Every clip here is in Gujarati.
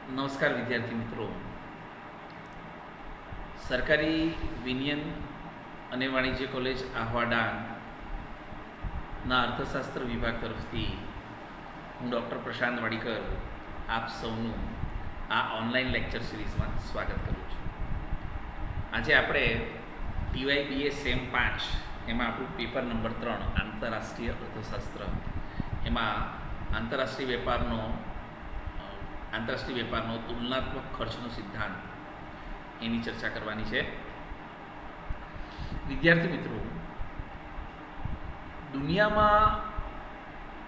નમસ્કાર વિદ્યાર્થી મિત્રો. સરકારી વિનયન અને વાણિજ્ય કોલેજ આહવાડાના અર્થશાસ્ત્ર વિભાગ તરફથી હું ડૉક્ટર પ્રશાંત વાડીકર આપ સૌનું આ ઓનલાઈન લેક્ચર સિરીઝમાં સ્વાગત કરું છું. આજે આપણે TYBA સેમ 5 એમાં આપણું પેપર નંબર 3 આંતરરાષ્ટ્રીય અર્થશાસ્ત્ર, એમાં આંતરરાષ્ટ્રીય વેપારનો તુલનાત્મક ખર્ચનો સિદ્ધાંત એની ચર્ચા કરવાની છે. વિદ્યાર્થી મિત્રો, દુનિયામાં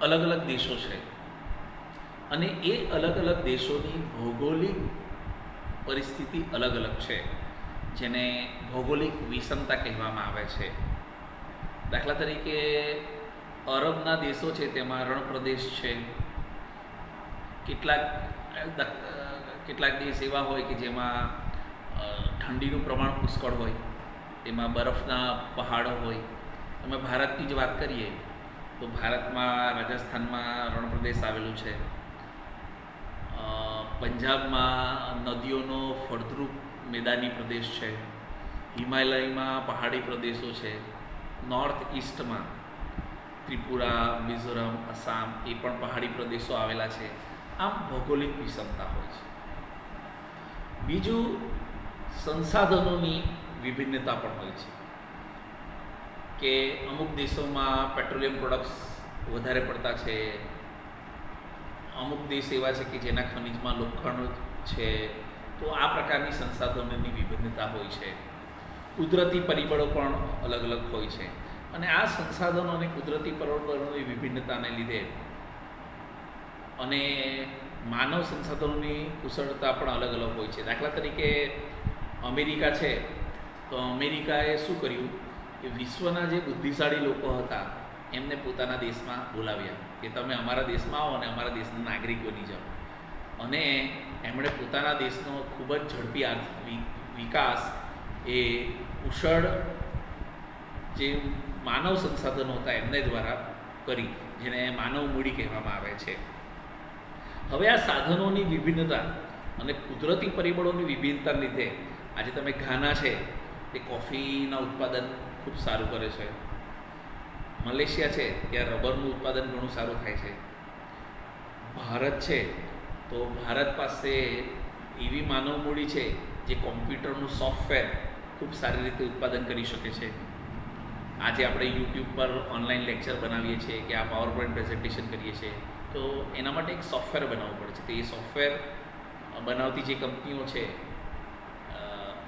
અલગ અલગ દેશો છે અને એ અલગ અલગ દેશોની ભૌગોલિક પરિસ્થિતિ અલગ અલગ છે, જેને ભૌગોલિક વિષમતા કહેવામાં આવે છે. દાખલા તરીકે અરબના દેશો છે તેમાં રણપ્રદેશ છે. કેટલાક દેશ એવા હોય કે જેમાં ઠંડીનું પ્રમાણ પુષ્કળ હોય, તેમાં બરફના પહાડો હોય. અમે ભારતની જ વાત કરીએ તો ભારતમાં રાજસ્થાનમાં રણપ્રદેશ આવેલું છે. પંજાબમાં નદીઓનો ફળદ્રુપ મેદાની પ્રદેશ છે. હિમાલયમાં પહાડી પ્રદેશો છે. નોર્થ ઇસ્ટમાં ત્રિપુરા, મિઝોરમ, આસામ એ પણ પહાડી પ્રદેશો આવેલા છે. આમ ભૌગોલિક વિષમતા હોય છે. બીજું, સંસાધનોની વિભિન્નતા પણ હોય છે કે અમુક દેશોમાં પેટ્રોલિયમ પ્રોડક્ટ્સ વધારે પડતા છે, અમુક દેશ એવા છે કે જેના ખનિજમાં લોખંડ છે. તો આ પ્રકારની સંસાધનોની વિભિન્નતા હોય છે. કુદરતી પરિબળો પણ અલગ અલગ હોય છે અને આ સંસાધનો અને કુદરતી પરિબળોની વિભિન્નતાને લીધે અને માનવ સંસાધનોની કુશળતા પણ અલગ અલગ હોય છે. દાખલા તરીકે અમેરિકા છે, તો અમેરિકાએ શું કર્યું કે વિશ્વના જે બુદ્ધિશાળી લોકો હતા એમને પોતાના દેશમાં બોલાવ્યા કે તમે અમારા દેશમાં આવો અને અમારા દેશના નાગરિક બની જાઓ. અને એમણે પોતાના દેશનો ખૂબ જ ઝડપી આર્થિક વિકાસ એ કુશળ જે માનવ સંસાધનો હતા એમને દ્વારા કરી, જેને માનવ મૂડી કહેવામાં આવે છે. હવે આ સાધનોની વિભિન્નતા અને કુદરતી પરિબળોની વિભિન્નતાને લીધે આજે તમે ઘાના છે તે કોફીના ઉત્પાદન ખૂબ સારું કરે છે. મલેશિયા છે ત્યાં રબરનું ઉત્પાદન ઘણું સારું થાય છે. ભારત છે તો ભારત પાસે એવી માનવ મૂડી છે જે કોમ્પ્યુટરનું સોફ્ટવેર ખૂબ સારી રીતે ઉત્પાદન કરી શકે છે. આજે આપણે યુટ્યુબ પર ઓનલાઈન લેક્ચર બનાવીએ છીએ કે આ પાવર પોઈન્ટ પ્રેઝન્ટેશન કરીએ છીએ, તો એના માટે એક સોફ્ટવેર બનાવવું પડે છે. તો એ સોફ્ટવેર બનાવતી જે કંપનીઓ છે,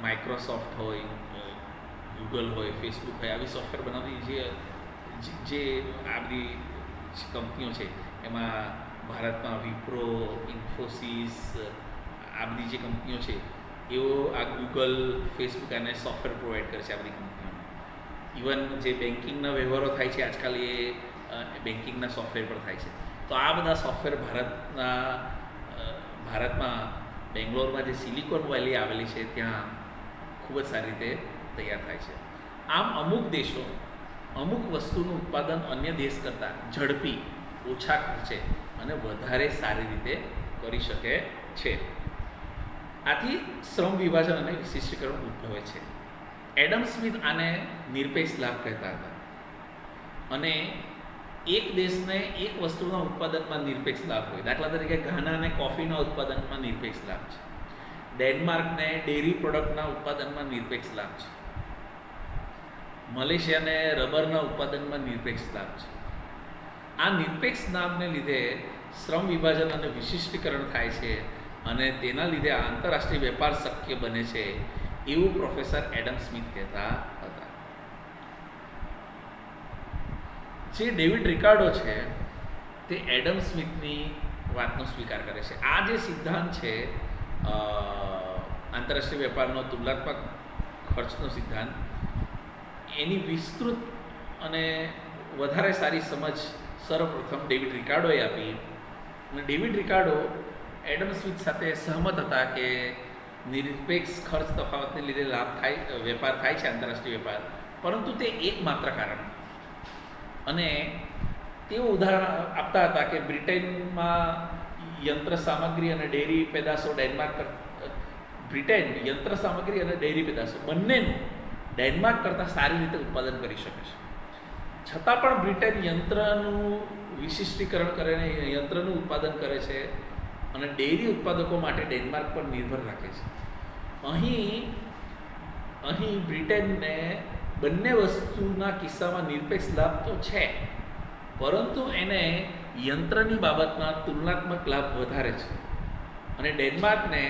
માઇક્રોસોફ્ટ હોય, ગૂગલ હોય, ફેસબુક હોય, આવી સોફ્ટવેર બનાવતી જે આ બધી કંપનીઓ છે, એમાં ભારતમાં વિપ્રો, ઇન્ફોસિસ, આ બધી જે કંપનીઓ છે એઓ આ ગૂગલ, ફેસબુક અને સોફ્ટવેર પ્રોવાઈડ કરે છે આ બધી કંપનીઓને. ઇવન જે બેન્કિંગના વ્યવહારો થાય છે આજકાલ એ બેન્કિંગના સોફ્ટવેર પર થાય છે. તો આ બધા સોફ્ટવેર ભારતમાં બેંગ્લોરમાં જે સિલિકોન વેલી આવેલી છે ત્યાં ખૂબ જ સારી રીતે તૈયાર થાય છે. આમ અમુક દેશો અમુક વસ્તુનું ઉત્પાદન અન્ય દેશ કરતાં ઝડપી, ઓછા ખર્ચે અને વધારે સારી રીતે કરી શકે છે. આથી શ્રમ વિભાજન અને વિશિષ્ટીકરણ ઉદ્ભવે છે. એડમ સ્મિથ આને નિરપેક્ષ લાભ કહેતા હતા. અને એક દેશને એક વસ્તુના ઉત્પાદનમાં નિરપેક્ષ લાભ હોય. દાખલા તરીકે ઘાનાને કોફીના ઉત્પાદનમાં નિરપેક્ષ લાભ છે. ડેનમાર્કને ડેરી પ્રોડક્ટના ઉત્પાદનમાં નિરપેક્ષ લાભ છે. મલેશિયાને રબરના ઉત્પાદનમાં નિરપેક્ષ લાભ છે. આ નિરપેક્ષ લાભને લીધે શ્રમ વિભાજન અને વિશિષ્ટીકરણ થાય છે અને તેના લીધે આંતરરાષ્ટ્રીય વેપાર શક્ય બને છે, એવું પ્રોફેસર એડમ સ્મિથ કહેતા હતા. જે ડેવિડ રિકાર્ડો છે તે એડમ સ્મિથની વાતનો સ્વીકાર કરે છે. આ જે સિદ્ધાંત છે આંતરરાષ્ટ્રીય વેપારનો તુલનાત્મક ખર્ચનો સિદ્ધાંત, એની વિસ્તૃત અને વધારે સારી સમજ સર્વપ્રથમ ડેવિડ રિકાર્ડોએ આપી. અને ડેવિડ રિકાર્ડો એડમ સ્મિથ સાથે સહમત હતા કે નિરપેક્ષ ખર્ચ તફાવતને લીધે વેપાર થાય છે આંતરરાષ્ટ્રીય વેપાર, પરંતુ તે એકમાત્ર કારણ. અને તેઓ ઉદાહરણ આપતા હતા કે બ્રિટનમાં યંત્ર સામગ્રી અને ડેરી પેદાશો બ્રિટન યંત્ર સામગ્રી અને ડેરી પેદાશો બંનેનું ડેનમાર્ક કરતાં સારી રીતે ઉત્પાદન કરી શકે છે. છતાં પણ બ્રિટન યંત્રનું વિશિષ્ટીકરણ કરીને યંત્રનું ઉત્પાદન કરે છે અને ડેરી ઉત્પાદકો માટે ડેનમાર્ક પર નિર્ભર રાખે છે. અહીં બ્રિટનને બંને વસ્તુના કિસ્સામાં નિરપેક્ષ લાભ તો છે, પરંતુ એને યંત્રની બાબતમાં તુલનાત્મક લાભ વધારે છે અને ડેનમાર્કને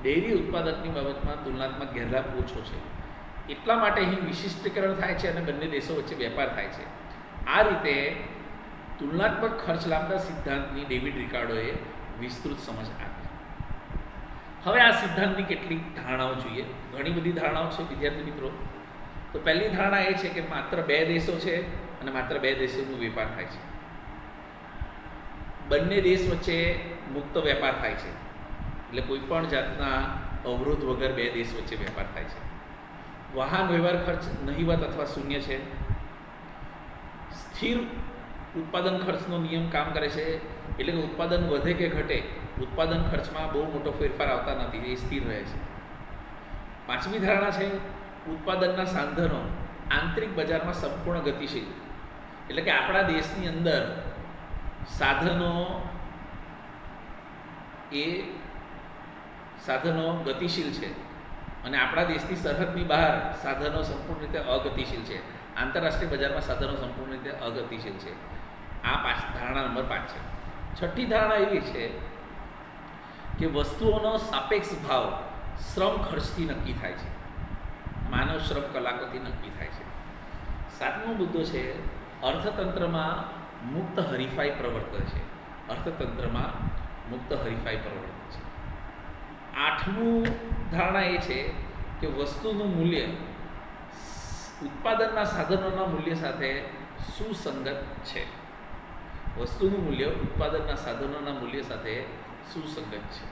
ડેરી ઉત્પાદકની બાબતમાં તુલનાત્મક ગેરલાભ ઓછો છે. એટલા માટે અહીં વિશિષ્ટીકરણ થાય છે અને બંને દેશો વચ્ચે વેપાર થાય છે. આ રીતે તુલનાત્મક ખર્ચ લાભના સિદ્ધાંતની ડેવિડ રિકાર્ડોએ વિસ્તૃત સમજ આપી. હવે આ સિદ્ધાંતની કેટલીક ધારણાઓ જોઈએ. ઘણી બધી ધારણાઓ છે વિદ્યાર્થી મિત્રો. તો પહેલી ધારણા એ છે કે માત્ર બે દેશો છે અને માત્ર બે દેશોનો વેપાર થાય છે. બંને દેશ વચ્ચે મુક્ત વેપાર થાય છે, એટલે કોઈ પણ જાતના અવરોધ વગર બે દેશ વચ્ચે વેપાર થાય છે. વાહન વ્યવહાર ખર્ચ નહિવત અથવા શૂન્ય છે. સ્થિર ઉત્પાદન ખર્ચનો નિયમ કામ કરે છે, એટલે કે ઉત્પાદન વધે કે ઘટે ઉત્પાદન ખર્ચમાં બહુ મોટો ફેરફાર આવતા નથી, એ સ્થિર રહે છે. પાંચમી ધારણા છે ઉત્પાદનના સાધનો આંતરિક બજારમાં સંપૂર્ણ ગતિશીલ, એટલે કે આપણા દેશની અંદર સાધનો ગતિશીલ છે અને આપણા દેશની સરહદની બહાર સાધનો સંપૂર્ણ રીતે અગતિશીલ છે. આંતરરાષ્ટ્રીય બજારમાં સાધનો સંપૂર્ણ રીતે અગતિશીલ છે. આ ધારણા નંબર 5 છે. છઠ્ઠી ધારણા એવી છે કે વસ્તુઓનો સાપેક્ષ ભાવ શ્રમ ખર્ચથી નક્કી થાય છે, માનવ શ્રમ કલાકોથી નક્કી થાય છે. સાતમો મુદ્દો છે અર્થતંત્રમાં મુક્ત હરીફાઈ પ્રવર્તે છે. અર્થતંત્રમાં મુક્ત હરીફાઈ પ્રવર્તે છે. આઠમું ધારણા એ છે કે વસ્તુનું મૂલ્ય ઉત્પાદનના સાધનોના મૂલ્ય સાથે સુસંગત છે. વસ્તુનું મૂલ્ય ઉત્પાદનના સાધનોના મૂલ્ય સાથે સુસંગત છે.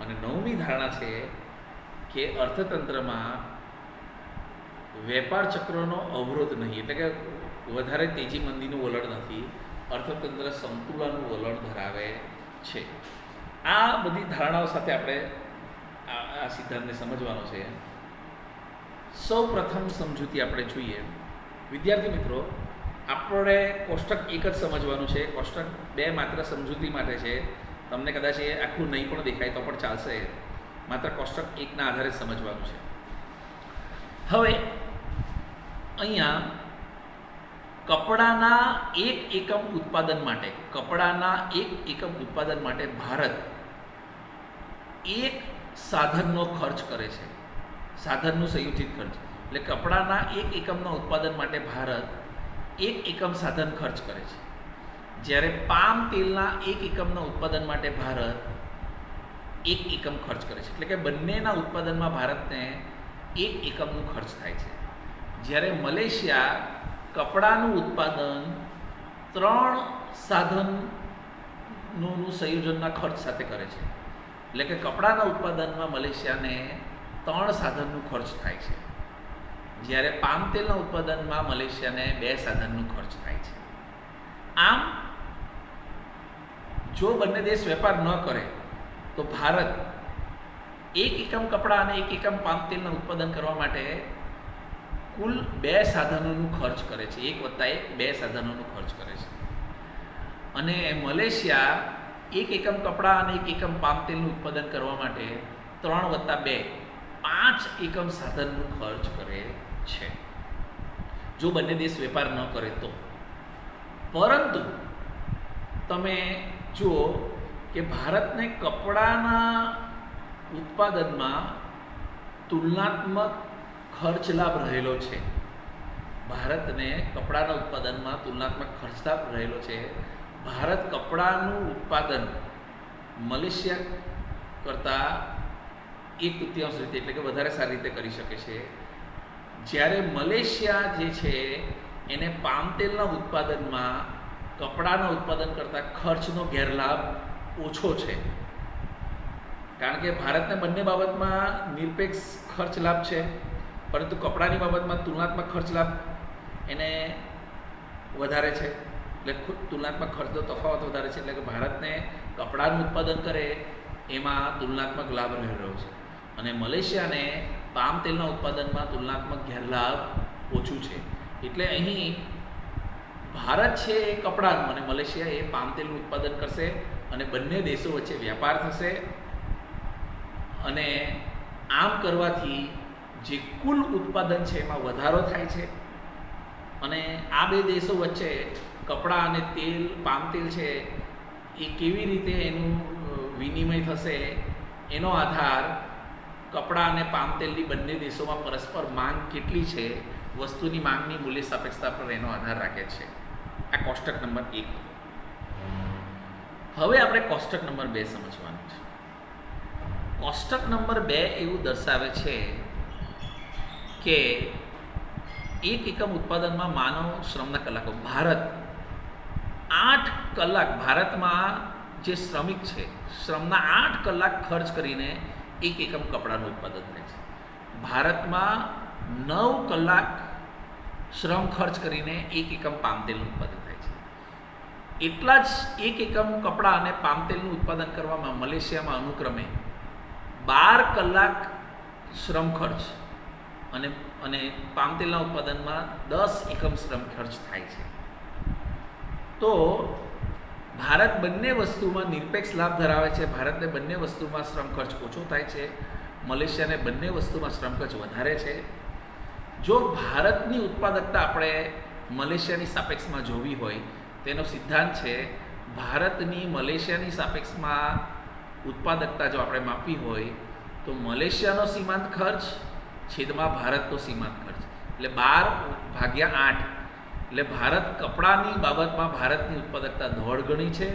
અને નવમી ધારણા છે કે અર્થતંત્રમાં વેપાર ચક્રનો અવરોધ નહીં, એટલે કે વધારે તેજી મંદીનું વલણ નથી. અર્થતંત્ર સંતુલનનું વલણ ધરાવે છે. આ બધી ધારણાઓ સાથે આપણે આ સિદ્ધાંતને સમજવાનો છે. સૌ પ્રથમ સમજૂતી આપણે જોઈએ. વિદ્યાર્થી મિત્રો, આપણે કોષ્ટક 1 જ સમજવાનું છે. કોષ્ટક 2 માત્ર સમજૂતી માટે છે. તમને કદાચ એ આખું નહીં પણ દેખાય તો પણ ચાલશે. માત્ર કોષ્ટક 1ના આધારે સમજવાનું છે. હવે અહીંયા કપડાના એક એકમ ઉત્પાદન માટે ભારત એક સાધનનો ખર્ચ કરે છે. સાધનનું સંયોજિત ખર્ચ, એટલે કપડાના એક એકમના ઉત્પાદન માટે ભારત એક એકમ સાધન ખર્ચ કરે છે. જ્યારે પામ તેલના એક એકમના ઉત્પાદન માટે ભારત એક એકમ ખર્ચ કરે છે. એટલે કે બંનેના ઉત્પાદનમાં ભારતને એક એકમનું ખર્ચ થાય છે. જ્યારે મલેશિયા કપડાનું ઉત્પાદન 3 સાધનોનું સંયોજનના ખર્ચ સાથે કરે છે. એટલે કે કપડાના ઉત્પાદનમાં મલેશિયાને 3 સાધનનું ખર્ચ થાય છે, જ્યારે પામ તેલના ઉત્પાદનમાં મલેશિયાને 2 સાધનનું ખર્ચ થાય છે. આમ જો બંને દેશ વેપાર ન કરે તો ભારત એક એકમ કપડાં અને એક એકમ પામ તેલના ઉત્પાદન કરવા માટે કુલ 2 સાધનોનું ખર્ચ કરે છે. 1 + 1 2 સાધનોનું ખર્ચ કરે છે. અને મલેશિયા એક એકમ કપડાં અને એક એકમ પામ તેલનું ઉત્પાદન કરવા માટે 3 + 2 5 એકમ સાધનનું ખર્ચ કરે છે, જો બંને દેશ વેપાર ન કરે તો. પરંતુ તમે જુઓ કે ભારતને કપડાના ઉત્પાદનમાં તુલનાત્મક ખર્ચ લાભ રહેલો છે. ભારતને કપડાના ઉત્પાદનમાં તુલનાત્મક ખર્ચ લાભ રહેલો છે. ભારત કપડાનું ઉત્પાદન મલેશિયા કરતાં 1/3 રીતે, એટલે કે વધારે સારી રીતે કરી શકે છે. જ્યારે મલેશિયા જે છે એને પામ તેલના ઉત્પાદનમાં કપડાના ઉત્પાદન કરતાં ખર્ચનો ગેરલાભ ઓછો છે, કારણ કે ભારતને બંને બાબતમાં નિરપેક્ષ ખર્ચ લાભ છે, પરંતુ કપડાની બાબતમાં તુલનાત્મક ખર્ચ લાભ એને વધારે છે. એટલે તુલનાત્મક ખર્ચનો તફાવત વધારે છે. એટલે કે ભારતને કપડાનું ઉત્પાદન કરે એમાં તુલનાત્મક લાભ રહેલો છે અને મલેશિયાને પામ તેલના ઉત્પાદનમાં તુલનાત્મક ગેરલાભ ઓછું છે. એટલે અહીં ભારત છે એ કપડાનું અને મલેશિયા એ પામ તેલનું ઉત્પાદન કરશે અને બંને દેશો વચ્ચે વ્યાપાર થશે અને આમ કરવાથી જે કુલ ઉત્પાદન છે એમાં વધારો થાય છે અને આ બે દેશો વચ્ચે કપડાં અને તેલ પામ તેલ છે એ કેવી રીતે એનું વિનિમય થશે એનો આધાર કપડાં અને પામ તેલની બંને દેશોમાં પરસ્પર માંગ કેટલી છે, વસ્તુની માંગની મૂલ્ય સાપેક્ષતા પર એનો આધાર રાખે છે. આ કોષ્ટક નંબર 1. હવે આપણે કોષ્ટક નંબર 2 સમજવાનું છે. કોષ્ટક નંબર 2 એવું દર્શાવે છે કે એક એકમ ઉત્પાદનમાં માનવ શ્રમના કલાકો ભારત 8 કલાક ભારતમાં જે શ્રમિક છે શ્રમના 8 કલાક ખર્ચ કરીને એક એકમ કપડાનું ઉત્પાદન થાય છે. ભારતમાં 9 કલાક શ્રમ ખર્ચ કરીને એક એકમ પામ તેલનું ઉત્પાદન થાય છે. એટલા જ એક એકમ કપડાં અને પામ તેલનું ઉત્પાદન કરવામાં મલેશિયામાં અનુક્રમે 12 કલાક શ્રમ ખર્ચ અને પામ તેલના ઉત્પાદનમાં 10 એકમ શ્રમ ખર્ચ થાય છે. તો ભારત બંને વસ્તુમાં નિરપેક્ષ લાભ ધરાવે છે. ભારતને બંને વસ્તુમાં શ્રમ ખર્ચ ઓછો થાય છે, મલેશિયાને બંને વસ્તુમાં શ્રમ ખર્ચ વધારે છે. જો ભારતની ઉત્પાદકતા આપણે મલેશિયાની સાપેક્ષમાં જોવી હોય તેનો સિદ્ધાંત છે ભારતની મલેશિયાની સાપેક્ષમાં ઉત્પાદકતા જો આપણે માપવી હોય તો મલેશિયાનો સીમાંત ખર્ચ છેદમાં ભારતનો સીમાંત ખર્ચ એટલે 12/8. એટલે ભારત કપડાની બાબતમાં ભારતની ઉત્પાદકતા 1.5 ગણી છે.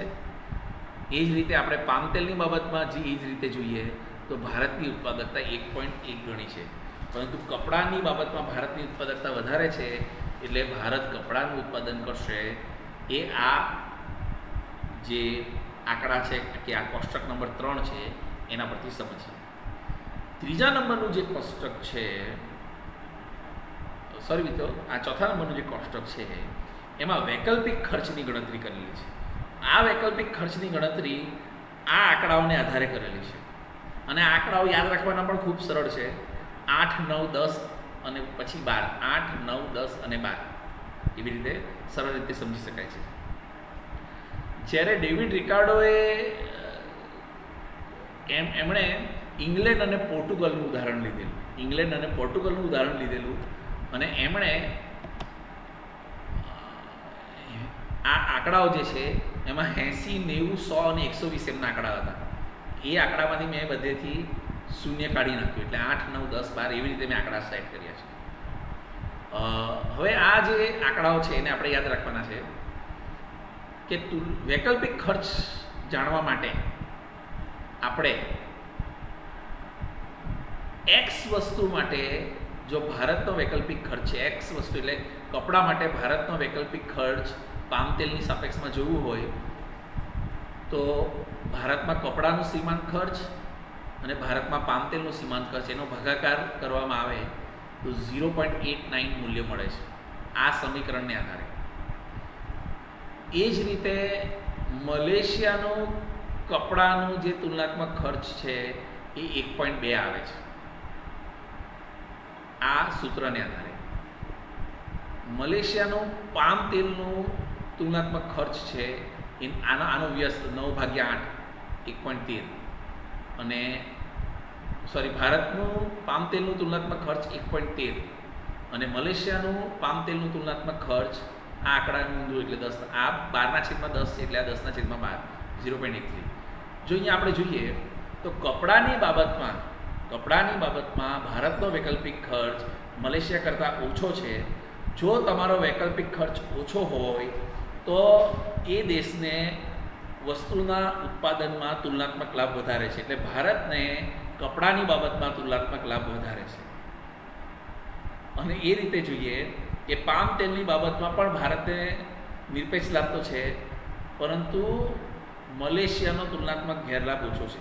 એ જ રીતે આપણે પામ તેલની બાબતમાં એ જ રીતે જોઈએ તો ભારતની ઉત્પાદકતા 1.1 ગણી છે. પરંતુ કપડાની બાબતમાં ભારતની ઉત્પાદકતા વધારે છે એટલે ભારત કપડાનું ઉત્પાદન કરશે. એ આ જે આંકડા છે કે આ કોષ્ટક નંબર 3 છે એના પરથી સમજીએ. ત્રીજા નંબરનું જે કોષ્ટક છે આ ચોથા નંબરનું જે કોષ્ટક છે એમાં વૈકલ્પિક ખર્ચની ગણતરી કરેલી છે. આ વૈકલ્પિક ખર્ચની ગણતરી આ આંકડાઓને આધારે કરેલી છે અને આ આંકડાઓ યાદ રાખવાના પણ ખૂબ સરળ છે. 8, 9, 10 અને પછી 12. 8, 9, 10 અને 12 એવી રીતે સરળ રીતે સમજી શકાય છે. જ્યારે ડેવિડ રિકાર્ડોએ એમણે ઇંગ્લેન્ડ અને પોર્ટુગલનું ઉદાહરણ લીધેલું અને એમણે આ આંકડાઓ જે છે એમાં 80, 90, 100 અને 120 એમના આંકડા હતા. એ આંકડામાંથી મેં બધેથી શૂન્ય કાઢી નાખ્યું એટલે 8, 9, 10, 12 એવી રીતે મેં આંકડા સેટ કર્યા છે. હવે આ જે આંકડાઓ છે એને આપણે યાદ રાખવાના છે કે વૈકલ્પિક ખર્ચ જાણવા માટે આપણે એક્સ વસ્તુ માટે જો ભારતનો વૈકલ્પિક ખર્ચ છે, એક્સ વસ્તુ એટલે કપડાં માટે ભારતનો વૈકલ્પિક ખર્ચ પામ તેલની સાપેક્ષમાં જોવું હોય તો ભારતમાં કપડાનું સીમાંત ખર્ચ અને ભારતમાં પામ તેલનું સીમાંત ખર્ચ એનો ભાગાકાર કરવામાં આવે તો 0.89 મૂલ્ય મળે છે આ સમીકરણને આધારે. એ જ રીતે મલેશિયાનું કપડાનું જે તુલનાત્મક ખર્ચ છે એ 1.2 આવે છે આ સૂત્રને આધારે. મલેશિયાનું પામ તેલનું તુલનાત્મક ખર્ચ છે આનો વ્યસ્ત 9/8 1.13 અને ભારતનું પામ તેલનું તુલનાત્મક ખર્ચ 1.13 અને મલેશિયાનું પામ તેલનું તુલનાત્મક ખર્ચ આ આંકડાનું ઊંધું એટલે 10. આ 12/10 છે એટલે આ 10/12 0.13. જો અહીંયા આપણે જોઈએ તો કપડાની બાબતમાં ભારતનો વૈકલ્પિક ખર્ચ મલેશિયા કરતાં ઓછો છે. જો તમારો વૈકલ્પિક ખર્ચ ઓછો હોય તો એ દેશને વસ્તુના ઉત્પાદનમાં તુલનાત્મક લાભ વધારે છે. એટલે ભારતને કપડાની બાબતમાં તુલનાત્મક લાભ વધારે છે. અને એ રીતે જોઈએ કે પામ તેલની બાબતમાં પણ ભારતને નિરપેક્ષ લાભ તો છે પરંતુ મલેશિયાનો તુલનાત્મક ગેરલાભ ઓછો છે.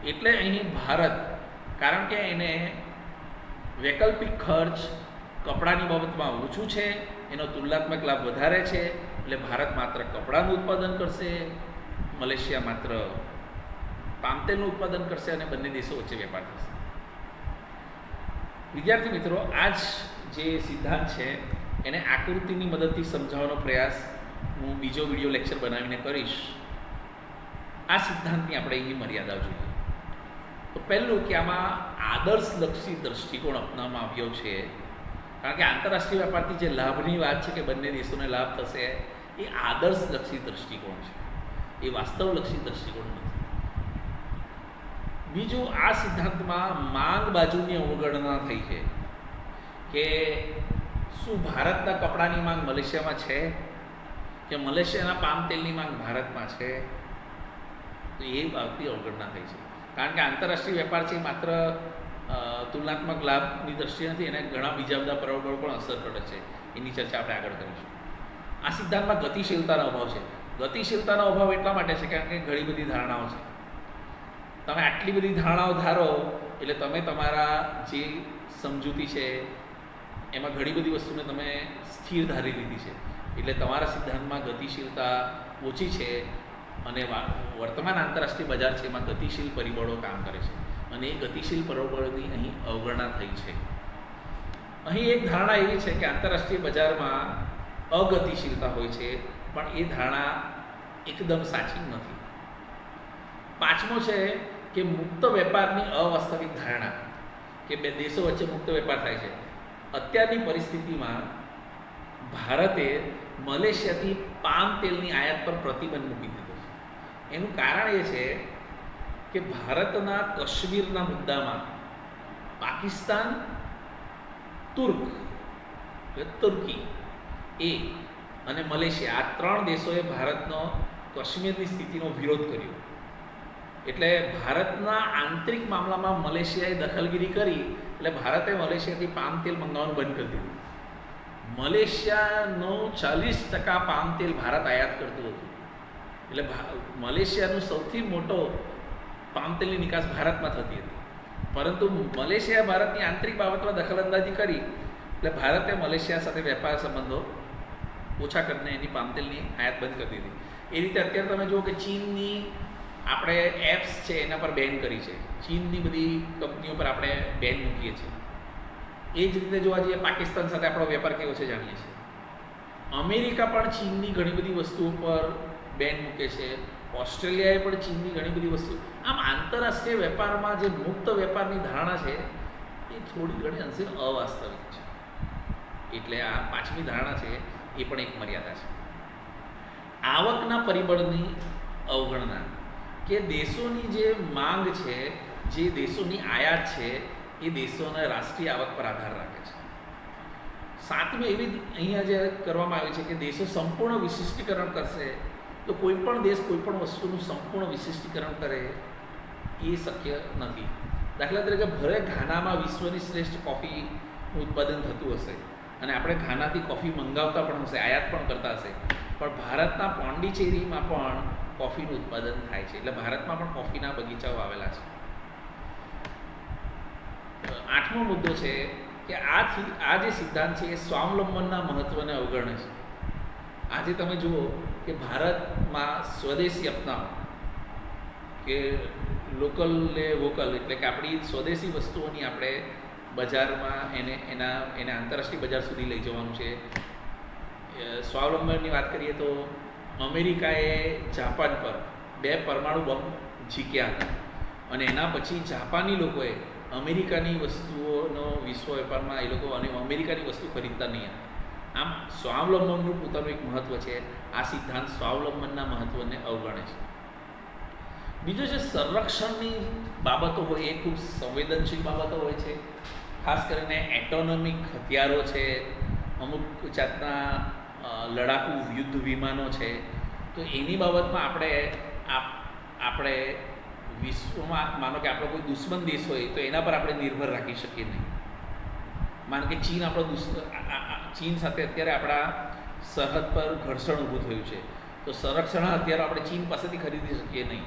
એટલે અહીં ભારત કારણ કે એને વૈકલ્પિક ખર્ચ કપડાની બાબતમાં ઓછું છે, એનો તુલનાત્મક લાભ વધારે છે એટલે ભારત માત્ર કપડાનું ઉત્પાદન કરશે, મલેશિયા માત્ર પામ તેલનું ઉત્પાદન કરશે અને બંને દેશો વચ્ચે વેપાર થશે. વિદ્યાર્થી મિત્રો, આ જ જે સિદ્ધાંત છે એને આકૃતિની મદદથી સમજાવવાનો પ્રયાસ હું બીજો વિડીયો લેક્ચર બનાવીને કરીશ. આ સિદ્ધાંતની આપણે અહીં મર્યાદા જોઈએ. તો પહેલું કે આમાં આદર્શલક્ષી દ્રષ્ટિકોણ અપનાવવામાં આવ્યો છે, કારણ કે આંતરરાષ્ટ્રીય વેપારથી જે લાભની વાત છે કે બંને દેશોને લાભ થશે, એ આદર્શલક્ષી દ્રષ્ટિકોણ છે, એ વાસ્તવલક્ષી દ્રષ્ટિકોણ નથી. બીજું, આ સિદ્ધાંતમાં માંગ બાજુની અવગણના થઈ છે કે શું ભારતના કપડાની માંગ મલેશિયામાં છે કે મલેશિયાના પામ તેલની માંગ ભારતમાં છે, તો એ બાબતની અવગણના થઈ છે. કારણ કે આંતરરાષ્ટ્રીય વેપાર છે માત્ર તુલનાત્મક લાભની દ્રષ્ટિએ નથી, એને ઘણા બીજા બધા પરિબળો પણ અસર કરે છે. એની ચર્ચા આપણે આગળ કરીશું. આ સિદ્ધાંતમાં ગતિશીલતાનો અભાવ છે. ગતિશીલતાનો અભાવ એટલા માટે છે કારણ કે ઘણી બધી ધારણાઓ છે. તમે આટલી બધી ધારણાઓ ધારો એટલે તમે તમારા જે સમજૂતી છે એમાં ઘણી બધી વસ્તુને તમે સ્થિર ધારી લીધી છે, એટલે તમારા સિદ્ધાંતમાં ગતિશીલતા ઓછી છે અને વર્તમાન આંતરરાષ્ટ્રીય બજાર છે એમાં ગતિશીલ પરિબળો કામ કરે છે અને એ ગતિશીલ પરિબળોની અહીં અવગણના થઈ છે. અહીં એક ધારણા એવી છે કે આંતરરાષ્ટ્રીય બજારમાં અગતિશીલતા હોય છે, પણ એ ધારણા એકદમ સાચી નથી. પાંચમો છે કે મુક્ત વેપારની અવાસ્તવિક ધારણા, કે બે દેશો વચ્ચે મુક્ત વેપાર થાય છે. અત્યારની પરિસ્થિતિમાં ભારતે મલેશિયાથી પામ તેલની આયાત પર પ્રતિબંધ મૂકી દીધો છે. એનું કારણ એ છે કે ભારતના કાશ્મીરના મુદ્દામાં પાકિસ્તાન, તુર્કી અને મલેશિયા, આ ત્રણ દેશોએ ભારતનો કાશ્મીરની સ્થિતિનો વિરોધ કર્યો. એટલે ભારતના આંતરિક મામલામાં મલેશિયાએ દખલગીરી કરી, એટલે ભારતે મલેશિયાથી પામ તેલ મંગાવવાનું બંધ કરી દીધું. મલેશિયાનો 40% પામ તેલ ભારત આયાત કરતું હતું, એટલે મલેશિયાનું સૌથી મોટો પામ તેલની નિકાસ ભારતમાં થતી હતી. પરંતુ મલેશિયા ભારતની આંતરિક બાબતમાં દખલઅંદાજી કરી, એટલે ભારતે મલેશિયા સાથે વેપાર સંબંધો ઓછા કરીને એની પામ તેલની આયાત બંધ કરી દીધી. એ રીતે અત્યારે તમે જુઓ કે ચીનની આપણે એપ્સ છે એના પર બેન કરી છે, ચીનની બધી કંપનીઓ પર આપણે બેન મૂકીએ છીએ. એ જ રીતે જોવા જઈએ પાકિસ્તાન સાથે આપણો વેપાર કેવો છે જાણીએ છીએ. અમેરિકા પણ ચીનની ઘણી બધી વસ્તુઓ પર બેન મૂકે છે, ઓસ્ટ્રેલિયાએ પણ ચીનની ઘણી બધી વસ્તુ. આમ આંતરરાષ્ટ્રીય વેપારમાં જે મુક્ત વેપારની ધારણા છે એ થોડી ઘણી અંશે અવાસ્તવિક છે. એટલે આ પાંચમી ધારણા છે એ પણ એક મર્યાદા છે. આવકના પરિબળની અવગણના, કે દેશોની જે માંગ છે, જે દેશોની આયાત છે, એ દેશોના રાષ્ટ્રીય આવક પર આધાર રાખે છે. સાતમી એવી અહીંયા જે કરવામાં આવી છે કે દેશો સંપૂર્ણ વિશિષ્ટીકરણ કરશે, તો કોઈ પણ દેશ કોઈ પણ વસ્તુનું સંપૂર્ણ વિશિષ્ટીકરણ કરે એ શક્ય નથી. દાખલા તરીકે ભલે ઘાનામાં વિશ્વની શ્રેષ્ઠ કોફીનું ઉત્પાદન થતું હશે અને આપણે ઘાનાથી કોફી મંગાવતા પણ હશે, આયાત પણ કરતા હશે, પણ ભારતના પોંડિચેરીમાં પણ કોફીનું ઉત્પાદન થાય છે, એટલે ભારતમાં પણ કોફીના બગીચાઓ આવેલા છે. આઠમો મુદ્દો છે કે આ જે સિદ્ધાંત છે એ સ્વાવલંબનના મહત્ત્વને અવગણે છે. આજે તમે જુઓ કે ભારતમાં સ્વદેશી અપનાવો, કે લોકલ ને વોકલ, એટલે કે આપણી સ્વદેશી વસ્તુઓની આપણે બજારમાં એને આંતરરાષ્ટ્રીય બજાર સુધી લઈ જવાનું છે. સ્વાવલંબનની વાત કરીએ તો અમેરિકાએ જાપાન પર 2 પરમાણુ બોમ્બ ઝીક્યા હતા અને એના પછી જાપાની લોકોએ અમેરિકાની વસ્તુઓનો વિશ્વ વેપારમાં એ લોકો અને અમેરિકાની વસ્તુ ખરીદતા નહીં હતા. આમ સ્વાવલંબનનું પોતાનું એક મહત્ત્વ છે. આ સિદ્ધાંત સ્વાવલંબનના મહત્ત્વને અવગણે છે. બીજું છે સંરક્ષણની બાબતો હોય એ ખૂબ સંવેદનશીલ બાબતો હોય છે. ખાસ કરીને એટોનોમિક હથિયારો છે, અમુક જાતના લડાકુ યુદ્ધ વિમાનો છે, તો એની બાબતમાં આપણે વિશ્વમાં માનો કે આપણો કોઈ દુશ્મન દેશ હોય તો એના પર આપણે નિર્ભર રાખી શકીએ નહીં. માનો કે ચીન ચીન સાથે અત્યારે આપણા સરહદ પર ઘર્ષણ ઊભું થયું છે, તો સંરક્ષણ હથિયારો આપણે ચીન પાસેથી ખરીદી શકીએ નહીં,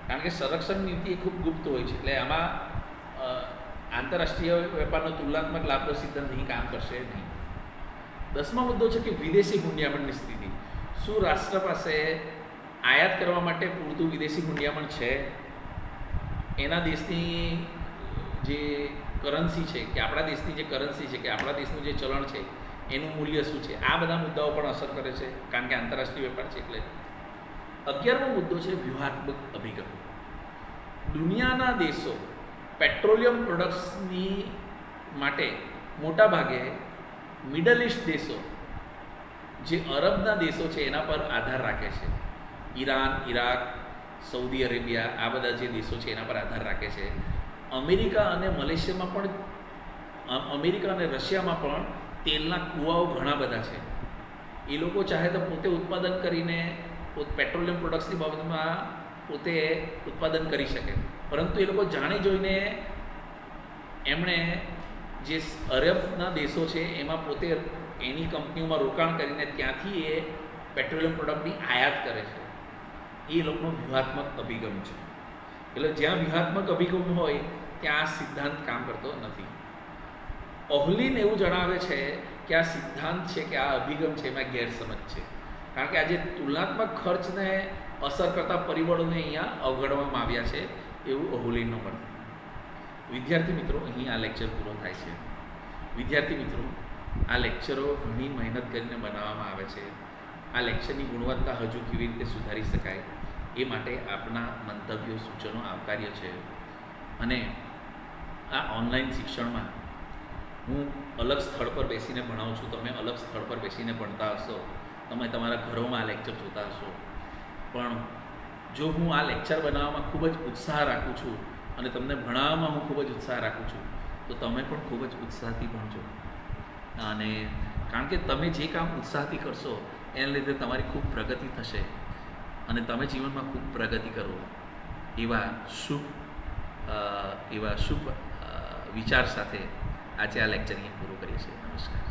કારણ કે સંરક્ષણ નીતિ એ ખૂબ ગુપ્ત હોય છે. એટલે આમાં આંતરરાષ્ટ્રીય વેપારનો તુલનાત્મક લાભનો સિદ્ધાંત અહીં કામ કરશે નહીં. 10મો મુદ્દો છે કે વિદેશી ગુંડિયામણની સ્થિતિ. શું રાષ્ટ્ર પાસે આયાત કરવા માટે પૂરતું વિદેશી મૂંડિયામણ છે? એના દેશની જે કરન્સી છે કે આપણા દેશની જે કરન્સી છે કે આપણા દેશનું જે ચલણ છે એનું મૂલ્ય શું છે? આ બધા મુદ્દાઓ પણ અસર કરે છે, કારણ કે આંતરરાષ્ટ્રીય વેપાર છે. એટલે 11મો મુદ્દો છે વ્યૂહાત્મક અભિગમ. દુનિયાના દેશો પેટ્રોલિયમ પ્રોડક્ટ્સની માટે મોટા ભાગે મિડલ ઇસ્ટ દેશો, જે અરબના દેશો છે એના પર આધાર રાખે છે. ઈરાન, ઈરાક, સૌદી અરેબિયા, આ બધા જે દેશો છે એના પર આધાર રાખે છે. અમેરિકા અને મલેશિયામાં પણ, અમેરિકા અને રશિયામાં પણ તેલના કૂવાઓ ઘણા બધા છે. એ લોકો ચાહે તો પોતે ઉત્પાદન કરીને પેટ્રોલિયમ પ્રોડક્ટ્સની બાબતમાં પોતે ઉત્પાદન કરી શકે, પરંતુ એ લોકો જાણી જોઈને એમણે જે અરબના દેશો છે એમાં પોતે એની કંપનીઓમાં રોકાણ કરીને ત્યાંથી એ પેટ્રોલિયમ પ્રોડક્ટની આયાત કરે છે. એ લોકોનો વ્યૂહાત્મક અભિગમ છે. એટલે જ્યાં વ્યૂહાત્મક અભિગમ હોય ત્યાં આ સિદ્ધાંત કામ કરતો નથી. ઓહલીન એવું જણાવે છે કે આ સિદ્ધાંત છે કે આ અભિગમ છે એમાં ગેરસમજ છે, કારણ કે આજે તુલનાત્મક ખર્ચને અસર કરતા પરિબળોને અહીંયા અવગણવામાં આવ્યા છે, એવું ઓહલીનનું મત. વિદ્યાર્થી મિત્રો, અહીં આ લેક્ચર પૂરો થાય છે. વિદ્યાર્થી મિત્રો, આ લેક્ચરો ઘણી મહેનત કરીને બનાવવામાં આવે છે. આ લેક્ચરની ગુણવત્તા હજુ કેવી રીતે સુધારી શકાય એ માટે આપના મંતવ્યો, સૂચનો આવકાર્ય છે. અને આ ઓનલાઈન શિક્ષણમાં હું અલગ સ્થળ પર બેસીને ભણાવું છું, તમે અલગ સ્થળ પર બેસીને ભણતા હશો, તમે તમારા ઘરોમાં આ લેક્ચર જોતા હશો. પણ જો હું આ લેક્ચર બનાવવામાં ખૂબ જ ઉત્સાહ રાખું છું અને તમને ભણાવવામાં હું ખૂબ જ ઉત્સાહ રાખું છું, તો તમે પણ ખૂબ જ ઉત્સાહથી ભણજો. અને કારણ કે તમે જે કામ ઉત્સાહથી કરશો એના લીધે તમારી ખૂબ પ્રગતિ થશે અને તમે જીવનમાં ખૂબ પ્રગતિ કરો, એવા શુભ વિચાર સાથે આજે આ લેક્ચર અહીંયા પૂરું કરીએ છીએ. નમસ્કાર.